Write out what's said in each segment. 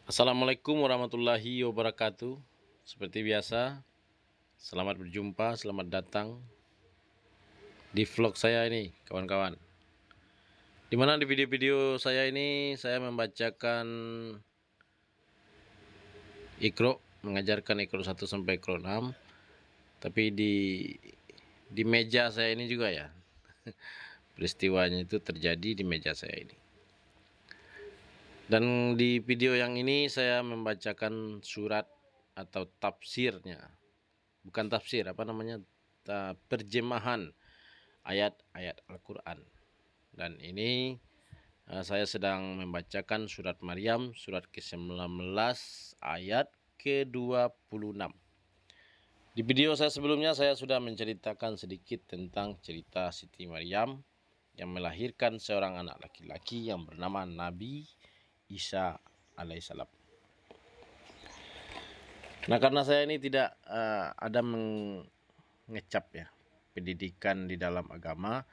Assalamualaikum warahmatullahi wabarakatuh. Seperti biasa, selamat berjumpa, selamat datang di vlog saya ini, kawan-kawan. Dimana di video-video saya ini saya membacakan Iqra, mengajarkan Iqra 1 sampai Iqra 6. Tapi di meja saya ini juga ya. Peristiwanya itu terjadi di meja saya ini. Dan di video yang ini saya membacakan surat atau tafsirnya. Bukan tafsir, terjemahan ayat-ayat Al-Quran. Dan ini saya sedang membacakan surat Maryam, surat ke-19 ayat ke-26. Di video saya sebelumnya saya sudah menceritakan sedikit tentang cerita Siti Maryam yang melahirkan seorang anak laki-laki yang bernama Nabi Isa alaihissalam. Nah, karena saya ini tidak ada mengecap ya pendidikan di dalam agama,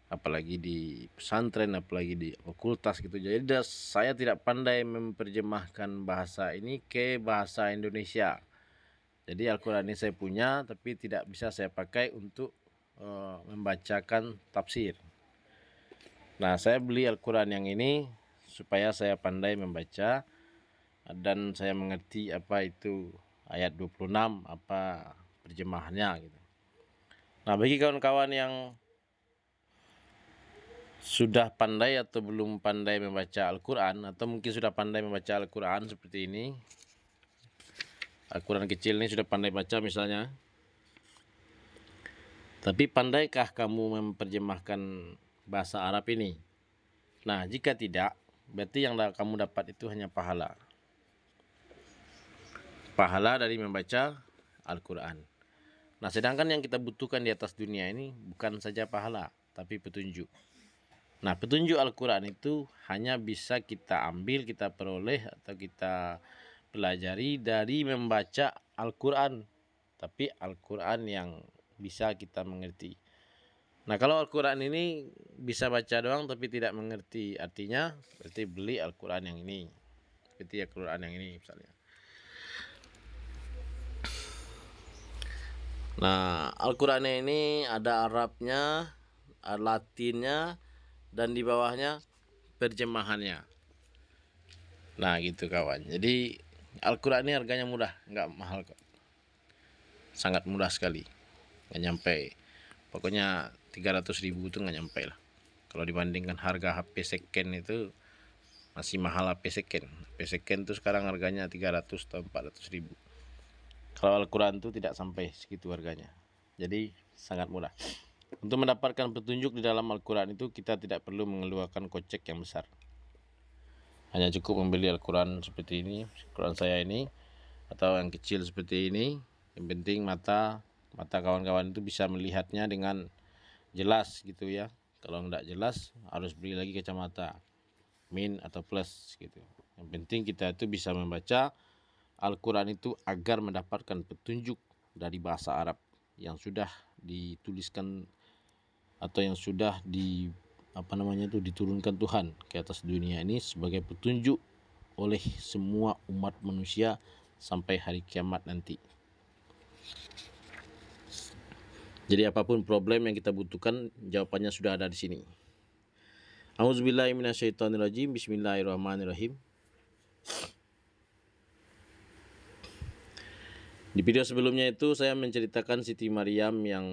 apalagi di pesantren, apalagi di fakultas gitu. Jadi saya tidak pandai memperjemahkan bahasa ini ke bahasa Indonesia. Jadi Al-Quran ini saya punya, tapi tidak bisa saya pakai untuk membacakan tafsir. Nah, saya beli Al-Quran yang ini supaya saya pandai membaca dan saya mengerti apa itu ayat 26, apa terjemahannya gitu. Nah, bagi kawan-kawan yang sudah pandai atau belum pandai membaca Al-Quran, atau mungkin sudah pandai membaca Al-Quran seperti ini, Al-Quran kecil ini sudah pandai baca misalnya, tapi pandaikah kamu memperjemahkan bahasa Arab ini? Nah, jika tidak, berarti yang kamu dapat itu hanya pahala dari membaca Al-Quran. Nah, sedangkan yang kita butuhkan di atas dunia ini bukan saja pahala, tapi petunjuk. Nah, petunjuk Al-Quran itu hanya bisa kita ambil, kita peroleh, atau kita pelajari dari membaca Al-Quran. Tapi Al-Quran yang bisa kita mengerti. Nah, kalau Al-Quran ini bisa baca doang tapi tidak mengerti artinya, berarti beli Al-Quran yang ini. Seperti Al-Quran yang ini misalnya. Nah, Al-Quran ini ada Arabnya, Latinnya, dan di bawahnya terjemahannya. Nah, gitu kawan. Jadi Al-Quran ini harganya murah, nggak mahal kok. Sangat murah sekali. Nggak nyampe. Pokoknya 300.000 itu nggak nyampe lah. Kalau dibandingkan harga HP second itu masih mahal HP second. HP second itu sekarang harganya 300 atau 400.000. Kalau Al-Quran itu tidak sampai segitu harganya. Jadi sangat murah. Untuk mendapatkan petunjuk di dalam Al-Quran itu kita tidak perlu mengeluarkan kocek yang besar. Hanya cukup membeli Al-Quran seperti ini, Al-Quran saya ini, atau yang kecil seperti ini. Yang penting mata kawan-kawan itu bisa melihatnya dengan jelas gitu ya. Kalau nggak jelas harus beli lagi kacamata min atau plus gitu. Yang penting kita itu bisa membaca Al-Quran itu agar mendapatkan petunjuk dari bahasa Arab yang sudah dituliskan atau yang sudah diturunkan Tuhan ke atas dunia ini sebagai petunjuk oleh semua umat manusia sampai hari kiamat nanti. Jadi apapun problem yang kita butuhkan, jawabannya sudah ada di sini. A'udzubillahi minasyaitonirrajim. Bismillahirrahmanirrahim. Di video sebelumnya itu saya menceritakan Siti Maryam yang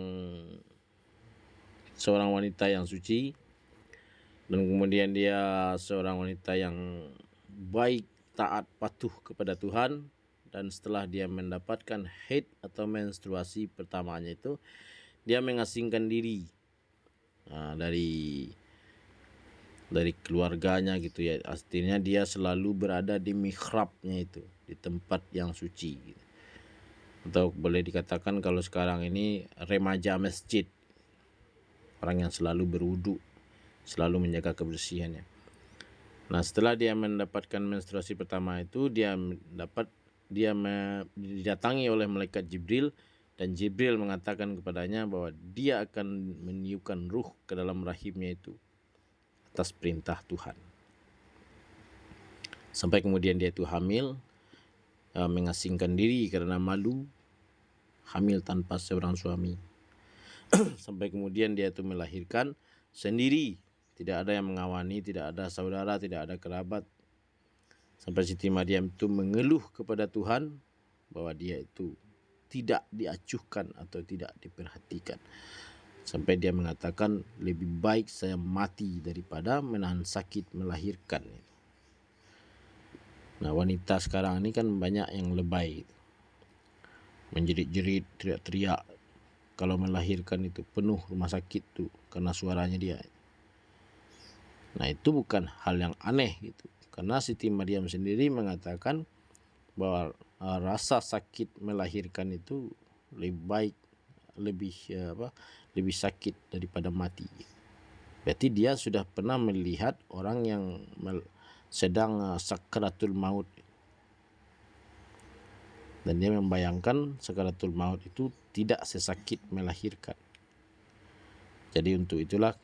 seorang wanita yang suci, dan kemudian dia seorang wanita yang baik, taat, patuh kepada Tuhan. Dan setelah dia mendapatkan haid atau menstruasi pertamanya itu, dia mengasingkan diri dari keluarganya gitu ya. Artinya dia selalu berada di mihrabnya itu, di tempat yang suci gitu. Atau boleh dikatakan kalau sekarang ini remaja masjid, orang yang selalu berwudu, selalu menjaga kebersihannya. Nah, setelah dia mendapatkan menstruasi pertama itu, dia didatangi oleh malaikat Jibril, dan Jibril mengatakan kepadanya bahwa dia akan meniupkan ruh ke dalam rahimnya itu atas perintah Tuhan. Sampai kemudian dia itu hamil, mengasingkan diri karena malu, hamil tanpa seorang suami. Sampai kemudian dia itu melahirkan sendiri, tidak ada yang mengawani, tidak ada saudara, tidak ada kerabat. Sampai Siti Maryam itu mengeluh kepada Tuhan bahwa dia itu tidak diacuhkan atau tidak diperhatikan. Sampai dia mengatakan, lebih baik saya mati daripada menahan sakit melahirkan. Nah, wanita sekarang ini kan banyak yang lebay, menjerit-jerit, teriak-teriak. Kalau melahirkan itu penuh rumah sakit tuh karena suaranya dia. Nah, itu bukan hal yang aneh gitu. Karena Siti Maryam sendiri mengatakan bahwa rasa sakit melahirkan itu lebih baik, lebih sakit daripada mati. Berarti dia sudah pernah melihat orang yang sedang sakaratul maut, dan dia membayangkan sakaratul maut itu tidak sesakit melahirkan. Jadi untuk itulah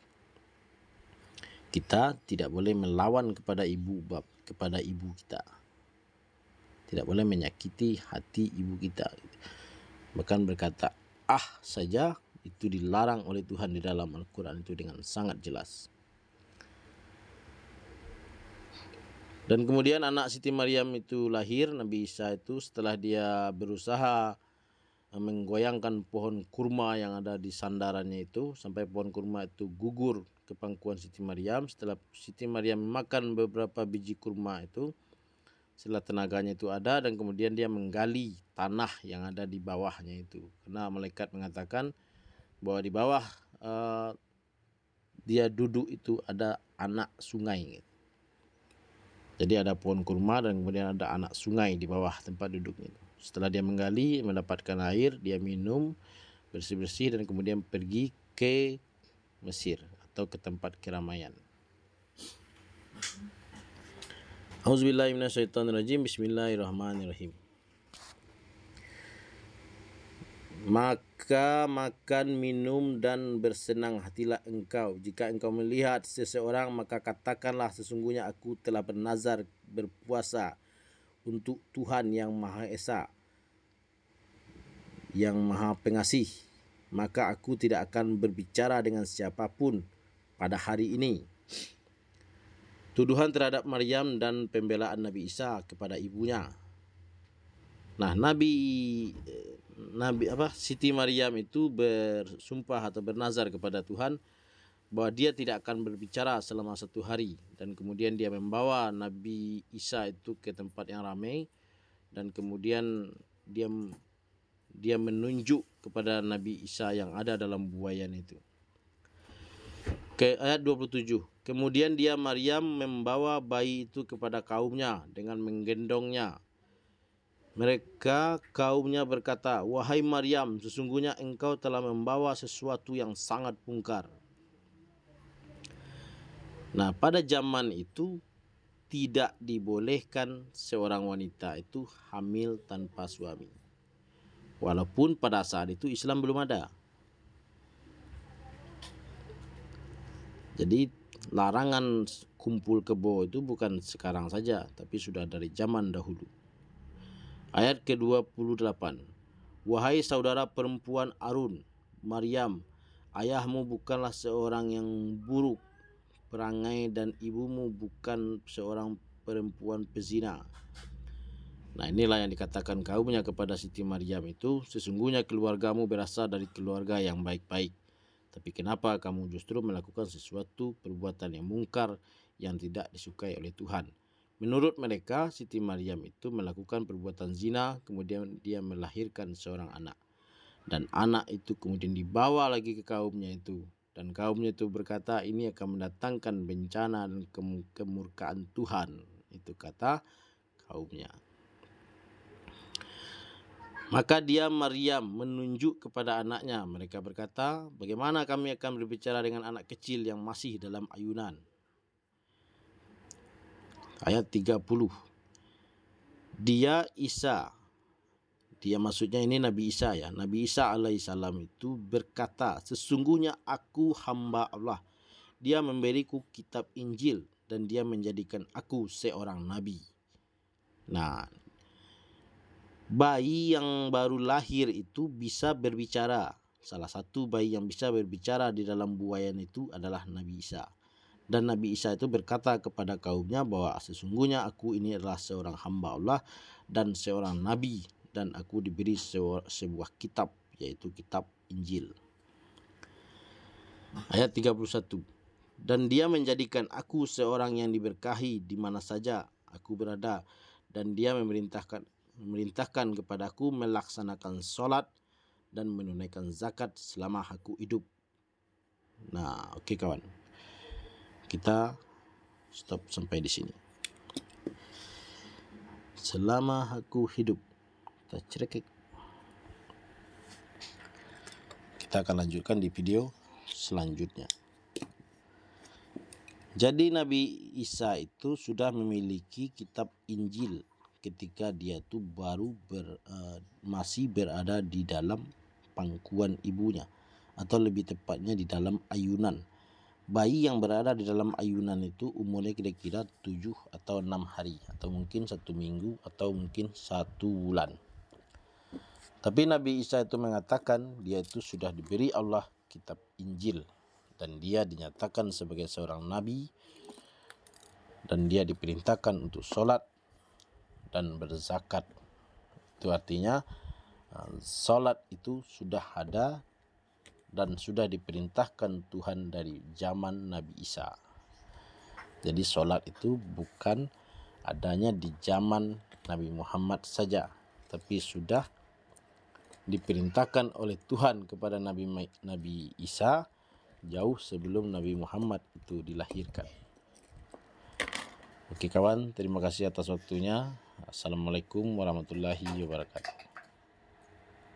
kita tidak boleh melawan kepada ibu kita, tidak boleh menyakiti hati ibu kita. Bahkan berkata saja itu dilarang oleh Tuhan di dalam Al-Quran itu dengan sangat jelas. Dan kemudian anak Siti Maryam itu lahir, Nabi Isa itu, setelah dia berusaha menggoyangkan pohon kurma yang ada di sandarannya itu, sampai pohon kurma itu gugur ke pangkuan Siti Maryam. Setelah Siti Maryam makan beberapa biji kurma itu, setelah tenaganya itu ada, dan kemudian dia menggali tanah yang ada di bawahnya itu, karena malaikat mengatakan bahwa di bawah dia duduk itu ada anak sungai. Jadi ada pohon kurma dan kemudian ada anak sungai di bawah tempat duduknya. Setelah dia menggali, mendapatkan air, dia minum, bersih-bersih, dan kemudian pergi ke Mesir atau ke tempat keramaian. Auzubillahi minasyaitonirrajim. Bismillahirrahmanirrahim. Maka makan, minum, dan bersenang hatilah engkau. Jika engkau melihat seseorang, maka katakanlah, sesungguhnya aku telah bernazar berpuasa untuk Tuhan yang Maha Esa, yang Maha Pengasih. Maka aku tidak akan berbicara dengan siapapun pada hari ini. Tuduhan terhadap Maryam dan pembelaan Nabi Isa kepada ibunya. Nah, Siti Maryam itu bersumpah atau bernazar kepada Tuhan bahwa dia tidak akan berbicara selama 1 hari, dan kemudian dia membawa Nabi Isa itu ke tempat yang ramai, dan kemudian dia menunjuk kepada Nabi Isa yang ada dalam buayan itu. Ke ayat 27. Kemudian dia Maryam membawa bayi itu kepada kaumnya dengan menggendongnya. Mereka kaumnya berkata, "Wahai Maryam, sesungguhnya engkau telah membawa sesuatu yang sangat mungkar." Nah, pada zaman itu tidak dibolehkan seorang wanita itu hamil tanpa suami. Walaupun pada saat itu Islam belum ada. Jadi larangan kumpul kebo itu bukan sekarang saja, tapi sudah dari zaman dahulu. Ayat ke-28. Wahai saudara perempuan Harun, Maryam, ayahmu bukanlah seorang yang buruk perangai dan ibumu bukan seorang perempuan pezina. Nah, inilah yang dikatakan kaumnya kepada Siti Maryam itu, sesungguhnya keluargamu berasal dari keluarga yang baik-baik. Tapi kenapa kamu justru melakukan sesuatu perbuatan yang mungkar yang tidak disukai oleh Tuhan? Menurut mereka, Siti Maryam itu melakukan perbuatan zina, kemudian dia melahirkan seorang anak. Dan anak itu kemudian dibawa lagi ke kaumnya itu. Dan kaumnya itu berkata, ini akan mendatangkan bencana dan kemurkaan Tuhan. Itu kata kaumnya. Maka dia Maryam menunjuk kepada anaknya. Mereka berkata, bagaimana kami akan berbicara dengan anak kecil yang masih dalam ayunan? Ayat 30. Dia maksudnya ini Nabi Isa ya. Nabi Isa alaihissalam itu berkata, sesungguhnya aku hamba Allah. Dia memberiku kitab Injil dan dia menjadikan aku seorang nabi. Nah, bayi yang baru lahir itu bisa berbicara. Salah satu bayi yang bisa berbicara di dalam buayan itu adalah Nabi Isa. Dan Nabi Isa itu berkata kepada kaumnya bahwa sesungguhnya aku ini adalah seorang hamba Allah dan seorang nabi, dan aku diberi sebuah kitab, yaitu kitab Injil. Ayat 31. Dan dia menjadikan aku seorang yang diberkahi di mana saja aku berada, dan dia memerintahkan kepadaku melaksanakan sholat dan menunaikan zakat selama aku hidup. Nah, oke kawan. Kita stop sampai di sini. Selama aku hidup. Kita cerekik. Kita akan lanjutkan di video selanjutnya. Jadi Nabi Isa itu sudah memiliki kitab Injil ketika dia itu masih berada di dalam pangkuan ibunya, atau lebih tepatnya di dalam ayunan. Bayi yang berada di dalam ayunan itu umurnya kira-kira 7 atau 6 hari, atau mungkin 1 minggu, atau mungkin 1 bulan. Tapi Nabi Isa itu mengatakan dia itu sudah diberi Allah kitab Injil, dan dia dinyatakan sebagai seorang nabi, dan dia diperintahkan untuk sholat dan berzakat. Itu artinya sholat itu sudah ada dan sudah diperintahkan Tuhan dari zaman Nabi Isa. Jadi sholat itu bukan adanya di zaman Nabi Muhammad saja, tapi sudah diperintahkan oleh Tuhan kepada Nabi Isa jauh sebelum Nabi Muhammad itu dilahirkan. Oke kawan, terima kasih atas waktunya. Assalamualaikum warahmatullahi wabarakatuh.